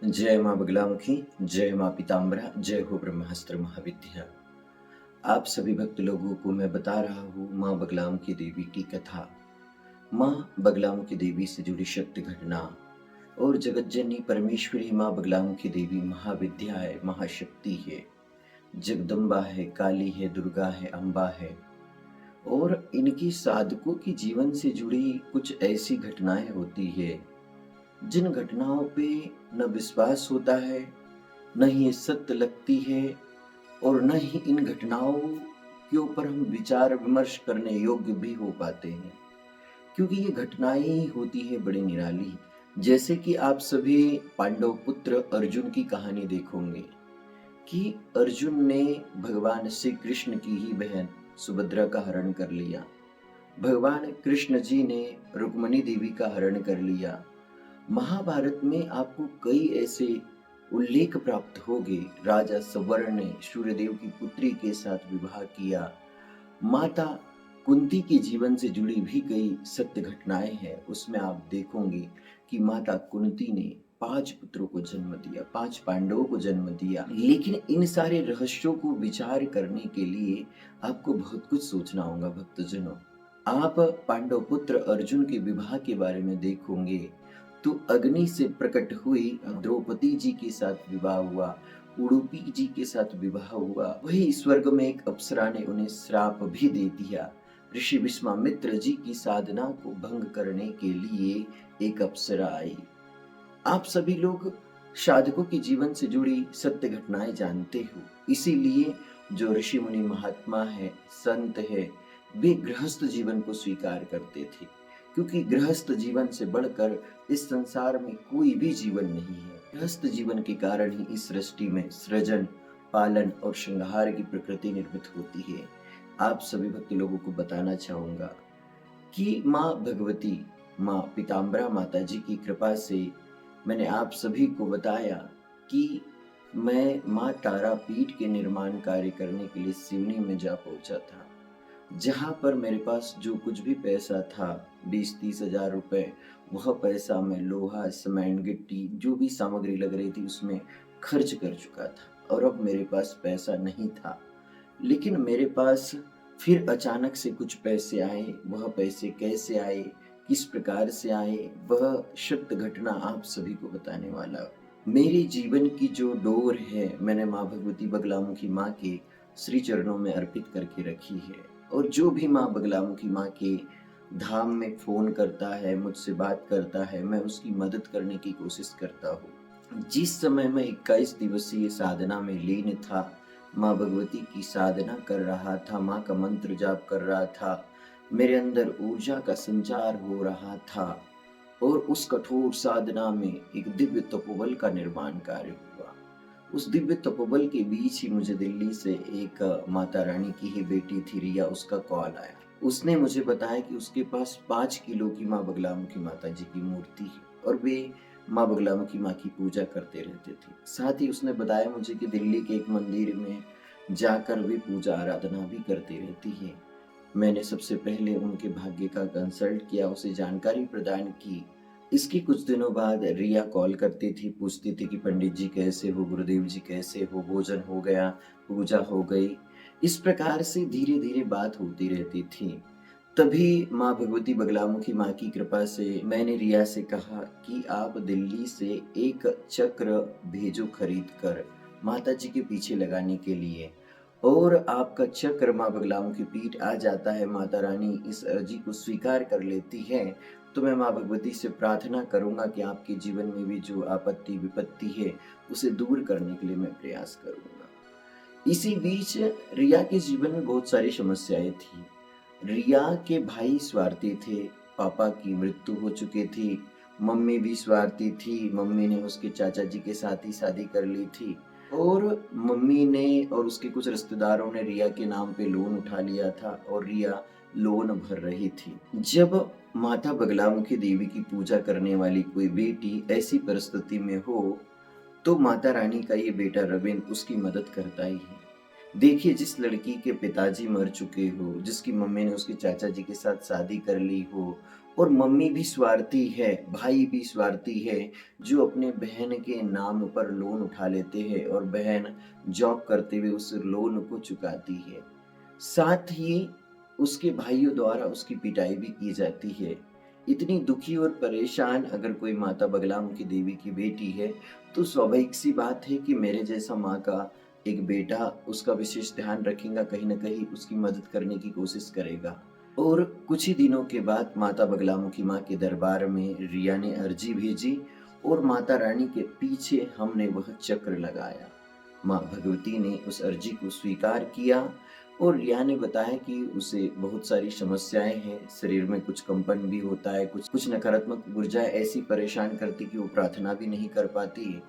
जय माँ बगलामुखी, जय माँ पीताम्बरा, जय हो ब्रह्मास्त्र महाविद्या। आप सभी भक्त लोगों को मैं बता रहा हूँ माँ बगलामुखी देवी की कथा। माँ बगलामुखी देवी से जुड़ी शक्ति घटना और जगज्जननी परमेश्वरी माँ बगलामुखी देवी महाविद्या है, महाशक्ति है, जगदम्बा है, काली है, दुर्गा है, अम्बा है। और इनकी साधकों की जीवन से जुड़ी कुछ ऐसी घटनाएं होती है जिन घटनाओं पे न विश्वास होता है, न ही ये सत्य लगती है और न ही इन घटनाओं के ऊपर हम विचार विमर्श करने योग्य भी हो पाते हैं, क्योंकि ये घटनाएं ही होती है बड़ी निराली। जैसे कि आप सभी पांडव पुत्र अर्जुन की कहानी देखोगे कि अर्जुन ने भगवान श्री कृष्ण की ही बहन सुभद्रा का हरण कर लिया। भगवान कृष्ण जी ने रुक्मणी देवी का हरण कर लिया। महाभारत में आपको कई ऐसे उल्लेख प्राप्त होंगे। राजा सवर्ण ने सूर्यदेव की पुत्री के साथ विवाह किया। माता कुंती के जीवन से जुड़ी भी कई सत्य घटनाएं हैं। उसमें आप देखोगे कि माता कुंती ने 5 पुत्रों को जन्म दिया, 5 पांडवों को जन्म दिया। लेकिन इन सारे रहस्यों को विचार करने के लिए आपको बहुत कुछ सोचना होगा भक्तजनों। आप पांडव पुत्र अर्जुन के विवाह के बारे में देखोगे तो अग्नि से प्रकट हुई द्रौपदी जी के साथ विवाह हुआ, उडुपी जी के साथ विवाह हुआ। वही स्वर्ग में एक अप्सरा ने उन्हें श्राप भी दे दिया। ऋषि विश्वामित्र जी की साधना को भंग करने के लिए एक अप्सरा आई। आप सभी लोग साधकों के जीवन से जुड़ी सत्य घटनाएं जानते हो। इसीलिए जो ऋषि मुनि महात्मा है, संत है, वे गृहस्थ जीवन को स्वीकार करते थे, क्योंकि गृहस्थ जीवन से बढ़कर इस संसार में कोई भी जीवन नहीं है। गृहस्थ जीवन के कारण ही इस सृष्टि में सृजन, पालन और श्रृंगार की प्रकृति निर्मित होती है। आप सभी भक्त लोगों को बताना चाहूंगा कि माँ भगवती, माँ पीताम्बरा माता जी की कृपा से मैंने आप सभी को बताया कि मैं माँ तारापीठ के निर्माण कार्य करने के लिए सिवनी में जा पहुंचा था। जहाँ पर मेरे पास जो कुछ भी पैसा था, 20-30 हजार रुपए, वह पैसा मैं लोहा, सीमेंट, गिट्टी जो भी सामग्री लग रही थी उसमें खर्च कर चुका था और अब मेरे पास पैसा नहीं था। लेकिन मेरे पास फिर अचानक से कुछ पैसे आए। वह पैसे कैसे आए, किस प्रकार से आए, वह सत्य घटना आप सभी को बताने वाला हूँ। मेरे जीवन की जो डोर है मैंने माँ भगवती बगलामुखी माँ के श्री चरणों में अर्पित करके रखी है। और जो भी माँ बगलामुखी माँ के धाम में फोन करता है, मुझसे बात करता है, मैं उसकी मदद करने की कोशिश करता हूँ। जिस समय मैं 21 दिवसीय साधना में लीन था, माँ भगवती की साधना कर रहा था, माँ का मंत्र जाप कर रहा था, मेरे अंदर ऊर्जा का संचार हो रहा था और उस कठोर साधना में एक दिव्य तपोबल का निर्माण कार्य हुआ। उस दिव्य तपोबल के बीच ही मुझे दिल्ली से एक माता रानी की ही बेटी थी रिया, उसका कॉल आया। उसने मुझे बताया कि उसके पास 5 किलो की माँ बगलामुखी माता जी की मूर्ति है और वे माँ बगलामुखी माँ की पूजा करते रहते थे। साथ ही उसने बताया मुझे कि दिल्ली के एक मंदिर में जाकर वे पूजा आराधना भी करती रहती है। मैंने सबसे पहले उनके भाग्य का कंसल्ट किया, उसे जानकारी प्रदान की। इसके कुछ दिनों बाद रिया कॉल करती थी, पूछती थी कि पंडित जी कैसे हो, गुरुदेव जी कैसे हो, भोजन हो गया, पूजा हो गई। इस प्रकार से धीरे धीरे बात होती रहती थी। तभी माँ भगवती बगलामुखी माँ की कृपा से मैंने रिया से कहा कि आप दिल्ली से एक चक्र भेजो खरीद कर माता जी के पीछे लगाने के लिए, और आपका चक्र माँ बगलामुखी पीठ आ जाता है, माता रानी इस अर्जी को स्वीकार कर लेती है, तो मैं माँ भगवती से प्रार्थना करूंगा कि आपके जीवन में भी जो आपत्ति विपत्ति है उसे दूर करने के लिए मैं प्रयास करूंगा। इसी बीच रिया के जीवन में बहुत सारी समस्याएं थी। रिया के भाई स्वार्थी थे, पापा की मृत्यु हो चुकी थी, मम्मी भी स्वार्थी थी, मम्मी ने उसके चाचा जी के साथ ही शादी कर ली थी और मम्मी ने और उसके कुछ रिश्तेदारों ने रिया के नाम पे लोन उठा लिया था और रिया लोन भर रही थी। जब माता बगलामुखी देवी की पूजा करने वाली कोई बेटी ऐसी परिस्थिति में हो तो माता रानी का ये बेटा रविंद्र उसकी मदद करता ही है। देखिए, जिस लड़की के पिताजी मर चुके हो, जिसकी मम्मी ने उसके चाचा जी के साथ शादी कर ली हो और मम्मी भी स्वार्थी है, भाई भी स्वार्थी है, जो अपने बहन के नाम पर लोन उठा लेते हैं और बहन जॉब करते हुए उस लोन को चुकाती है। साथ ही उसके भाइयों द्वारा उसकी पिटाई भी की जाती है। इतनी दुखी और परेशान अगर कोई माता बगलामुखी देवी की बेटी है, तो स्वाभाविक सी बात है कि मेरे जैसा माँ का एक बेटा उसका विशेष ध्यान रखेगा, कहीं न कहीं उसकी मदद करने की कोशिश करेगा। और कुछ ही दिनों के बाद माता बगलामुखी माँ के दरबार में रिया ने अर्जी भेजी और माता रानी के पीछे हमने वह चक्र लगाया। माँ भगवती ने उस अर्जी को स्वीकार किया और रिया ने बताया कि उसे बहुत सारी समस्याएं हैं, शरीर में कुछ कंपन भी होता है, कुछ कुछ नकारात्मक ऊर्जाएं ऐसी परेशान करती कि वो प्रार्थना भी नहीं कर पाती।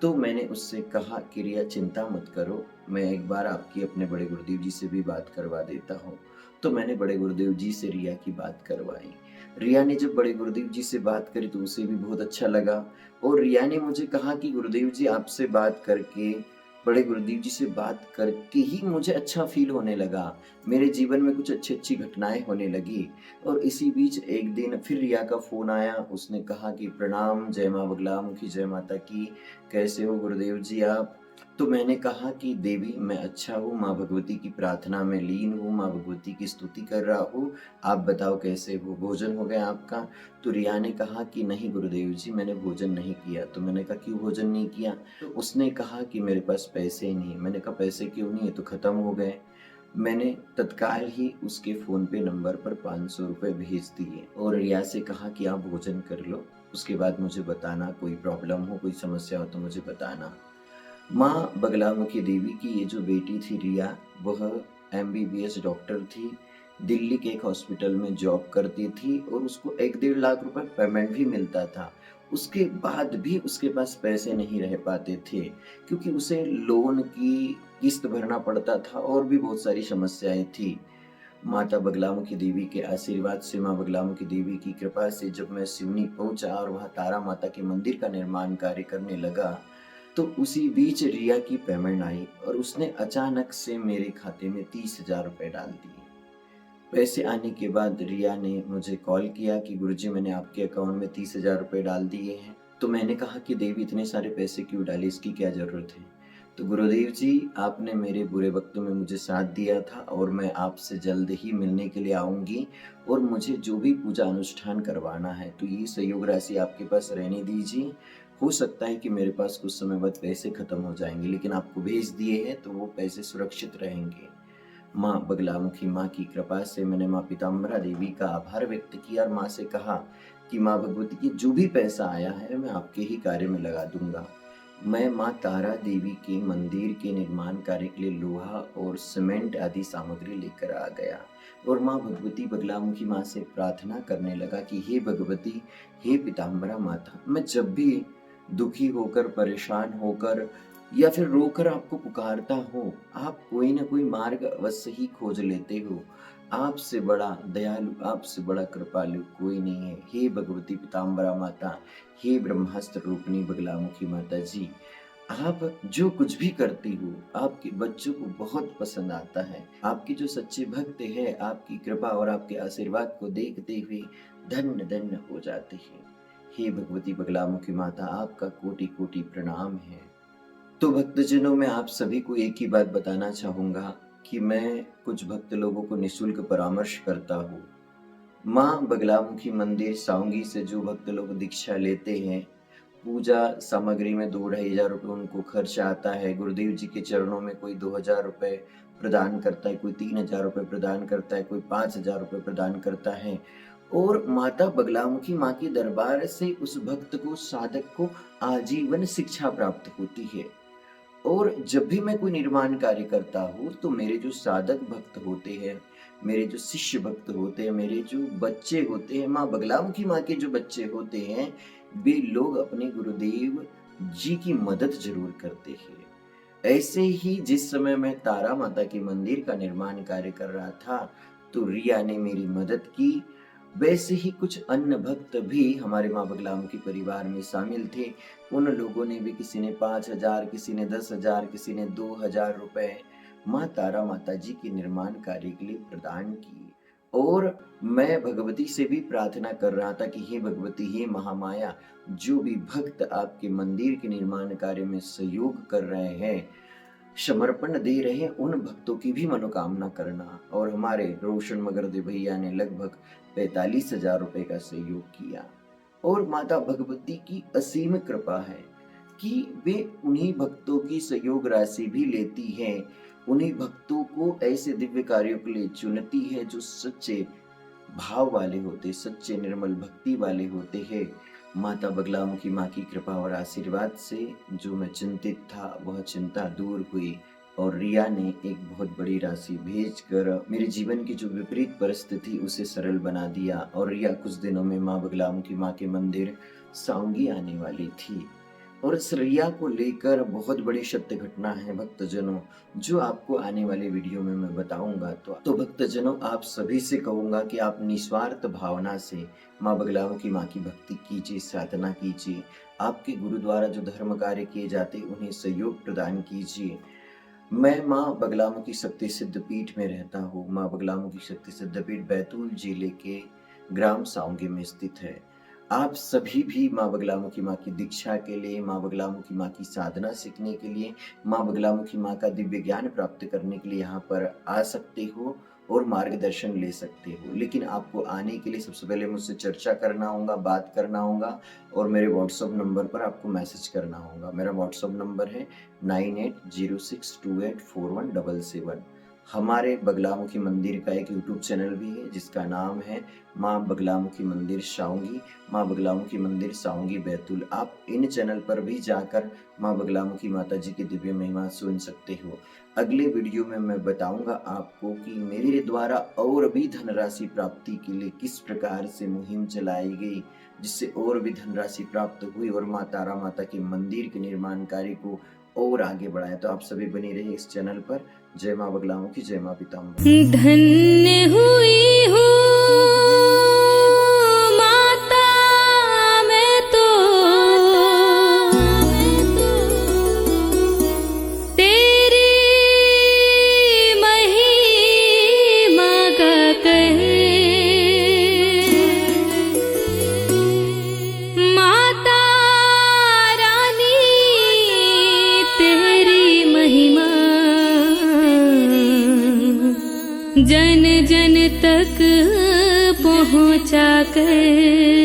तो मैंने उससे कहा कि रिया चिंता मत करो, मैं एक बार आपकी अपने बड़े गुरुदेव जी से भी बात करवा देता हूँ। तो मैंने बड़े गुरुदेव जी से रिया की बात करवाई। रिया ने जब बड़े गुरुदेव जी से बात करी तो उसे भी बहुत अच्छा लगा और रिया ने मुझे कहा कि गुरुदेव जी आपसे बात करके, बड़े गुरुदेव जी से बात करके ही मुझे अच्छा फ़ील होने लगा। मेरे जीवन में कुछ अच्छी-अच्छी घटनाएँ होने लगी और इसी बीच एक दिन फिर रिया का फ़ोन आया। उसने कहा कि प्रणाम, जय माँ बगलामुखी, जय माता की, कैसे हो गुरुदेव जी आप? तो मैंने कहा कि देवी मैं अच्छा हूँ, माँ भगवती की प्रार्थना में लीन हूँ, माँ भगवती की स्तुति कर रहा हूँ। आप बताओ कैसे हो? भोजन हो गया आपका? तो रिया ने कहा कि नहीं गुरुदेव जी मैंने भोजन नहीं किया। तो मैंने कहा क्यों भोजन नहीं किया? तो उसने कहा कि मेरे पास पैसे ही नहीं है। मैंने कहा पैसे क्यों नहीं है? तो खत्म हो गए। मैंने तत्काल ही उसके फ़ोन पे नंबर पर ₹500 भेज दिए और रिया से कहा कि आप भोजन कर लो, उसके बाद मुझे बताना, कोई प्रॉब्लम हो, कोई समस्या हो तो मुझे बताना। माँ बगलामुखी देवी की ये जो बेटी थी रिया, वह एमबीबीएस डॉक्टर थी। दिल्ली के एक हॉस्पिटल में जॉब करती थी और उसको 1 डेढ़ लाख रुपए पेमेंट भी मिलता था। उसके बाद भी उसके पास पैसे नहीं रह पाते थे, क्योंकि उसे लोन की किस्त भरना पड़ता था और भी बहुत सारी समस्याएँ थी। माता बगलामुखी देवी के आशीर्वाद से, माँ बगलामुखी देवी की कृपा से जब मैं सिवनी पहुँचा और वहाँ तारा माता के मंदिर का निर्माण कार्य करने लगा, तो उसी बीच रिया की पेमेंट आई और उसने अचानक से मेरे खाते में 30,000 रुपए डाल दिए। पैसे आने के बाद रिया ने मुझे कॉल किया कि गुरुजी मैंने आपके अकाउंट में 30,000 रुपए डाल दिए हैं। तो मैंने कहा कि देवी इतने सारे पैसे क्यों डाले, इसकी क्या ज़रूरत है? तो गुरुदेव जी आपने मेरे बुरे वक़्तों में मुझे साथ दिया था और मैं आपसे जल्द ही मिलने के लिए आऊँगी और मुझे जो भी पूजा अनुष्ठान करवाना है, तो ये सहयोग राशि आपके पास रहने दीजिए। हो सकता है कि मेरे पास कुछ समय बाद पैसे खत्म हो जाएँगे, लेकिन आपको भेज दिए हैं तो वो पैसे सुरक्षित रहेंगे। माँ बगलामुखी माँ की कृपा से मैंने माँ पीताम्बरा देवी का आभार व्यक्त किया और माँ से कहा कि माँ भगवती की जो भी पैसा आया है मैं आपके ही कार्य में लगा दूंगा। मैं माँ तारा देवी के मंदिर के निर्माण कार्य के लिए लोहा और सीमेंट आदि सामग्री लेकर आ गया और माँ भगवती बगलामुखी माँ से प्रार्थना करने लगा कि हे भगवती, हे पीताम्बरा माता, मैं जब भी दुखी होकर, परेशान होकर या फिर रोकर आपको पुकारता हूँ, आप कोई न कोई मार्ग अवश्य ही खोज लेते हो। आपसे बड़ा दयालु, आपसे बड़ा कृपालु कोई नहीं है। हे भगवती पीताम्बरा माता, हे ब्रह्मास्त्र रूपिणी बगलामुखी माता जी, आप जो कुछ भी करती हो, आपके बच्चों को बहुत पसंद आता है। आपके जो सच्चे भक्त हैं, आपकी कृपा और आपके आशीर्वाद को देखते हुए धन्य-धन्य हो जाते हैं। हे भगवती बगलामुखी माता, आपका कोटि-कोटि प्रणाम है। तो भक्तजनों मैं आप सभी को एक ही बात बताना चाहूँगा कि मैं कुछ भक्त लोगों को निःशुल्क परामर्श करता हूँ। माँ बगलामुखी मंदिर साउंगी से जो भक्त लोग दीक्षा लेते हैं, पूजा सामग्री में 2 ढाई हज़ार रुपए उनको खर्च आता है। गुरुदेव जी के चरणों में कोई 2,000 रुपए प्रदान करता है, कोई 3,000 रुपए प्रदान करता है, कोई 5,000 रुपए प्रदान करता है और माता बगलामुखी माँ के दरबार से उस भक्त को, साधक को आजीवन शिक्षा प्राप्त होती है। और जब भी मैं कोई निर्माण कार्य करता हूँ, तो मेरे जो साधक भक्त होते हैं, मेरे जो शिष्य भक्त होते हैं, मेरे जो बच्चे होते हैं, माँ बगलामुखी माँ के जो बच्चे होते हैं, वे लोग अपने गुरुदेव जी की मदद ज़रूर करते हैं। ऐसे ही जिस समय मैं तारा माता के मंदिर का निर्माण कार्य कर रहा था, तो रिया ने मेरी मदद की। वैसे ही कुछ अन्य भक्त भी हमारे माँ बगलामुखी परिवार में शामिल थे। उन लोगों ने भी, किसी ने 5,000, किसी ने 10,000, किसी ने 2,000 रुपए माँ तारा माता जी के निर्माण कार्य के लिए प्रदान किए। और मैं भगवती से भी प्रार्थना कर रहा था कि हे भगवती, हे महामाया, जो भी भक्त आपके मंदिर के निर्माण कार्य में सहयोग कर रहे हैं, समर्पण दे रहे हैं, उन भक्तों की भी मनोकामना करना। और हमारे रोशन मगरदे भैया ने लगभग 45,000 रुपए का सहयोग किया। और माता भगवती की असीम कृपा है कि वे उन्हीं भक्तों की सहयोग राशि भी लेती है, उन्हीं भक्तों को ऐसे दिव्य कार्यों के लिए चुनती है जो सच्चे भाव वाले होते, सच्चे निर्मल भक्ति वाले होते हैं। माता बगलामुखी माँ की कृपा और आशीर्वाद से जो मैं चिंतित था वह चिंता दूर हुई और रिया ने एक बहुत बड़ी राशि भेजकर मेरे जीवन की जो विपरीत परिस्थिति उसे सरल बना दिया। और रिया कुछ दिनों में माँ बगलामुखी माँ के मंदिर साउंगी आने वाली थी। और इस रिया को लेकर बहुत बड़ी सत्य घटना है भक्तजनों, जो आपको आने वाले वीडियो में मैं बताऊंगा। तो भक्तजनों, आप सभी से कहूंगा कि आप निस्वार्थ भावना से माँ बगलामुखी माँ की भक्ति कीजिए, साधना कीजिए। आपके गुरु द्वारा जो धर्म कार्य किए जाते उन्हें सहयोग प्रदान कीजिए। मैं माँ बगलामुखी शक्ति सिद्धपीठ में रहता हूँ। माँ बगलामुखी शक्ति सिद्धपीठ बैतूल जिले के ग्राम साउंगी में स्थित है। आप सभी भी माँ बगलामुखी माँ की दीक्षा के लिए, माँ बगलामुखी माँ की साधना सीखने के लिए, माँ बगलामुखी माँ का दिव्य ज्ञान प्राप्त करने के लिए यहाँ पर आ सकते हो और मार्गदर्शन ले सकते हो। लेकिन आपको आने के लिए सबसे पहले मुझसे चर्चा करना होगा, बात करना होगा और मेरे व्हाट्सएप नंबर पर आपको मैसेज करना होगा। मेरा व्हाट्सएप नंबर है 9806284177। हमारे बगलामुखी मंदिर का एक यूट्यूब चैनल भी है जिसका नाम है माँ बगलामुखी मंदिर साउंगी, माँ बगलामुखी मंदिर साउंगी बैतूल। आप इन चैनल पर भी जाकर माँ बगलामुखी माता जी की दिव्य महिमा सुन सकते हो। अगले वीडियो में मैं बताऊंगा आपको कि मेरे द्वारा और भी धनराशि प्राप्ति के लिए किस प्रकार से मुहिम चलाई गई, जिससे और भी धनराशि प्राप्त हुई और माँ तारा माता के मंदिर के निर्माण कार्य को और आगे बढ़ाया। तो आप सभी बने रहिए इस चैनल पर। जय माँ बगलामुखी, जय माँ पीताम्बर। धन्य हुई हूँ माता मैं तो, तेरी महिमा का कहे माता रानी, तेरी महिमा जन जन तक पहुँचा कर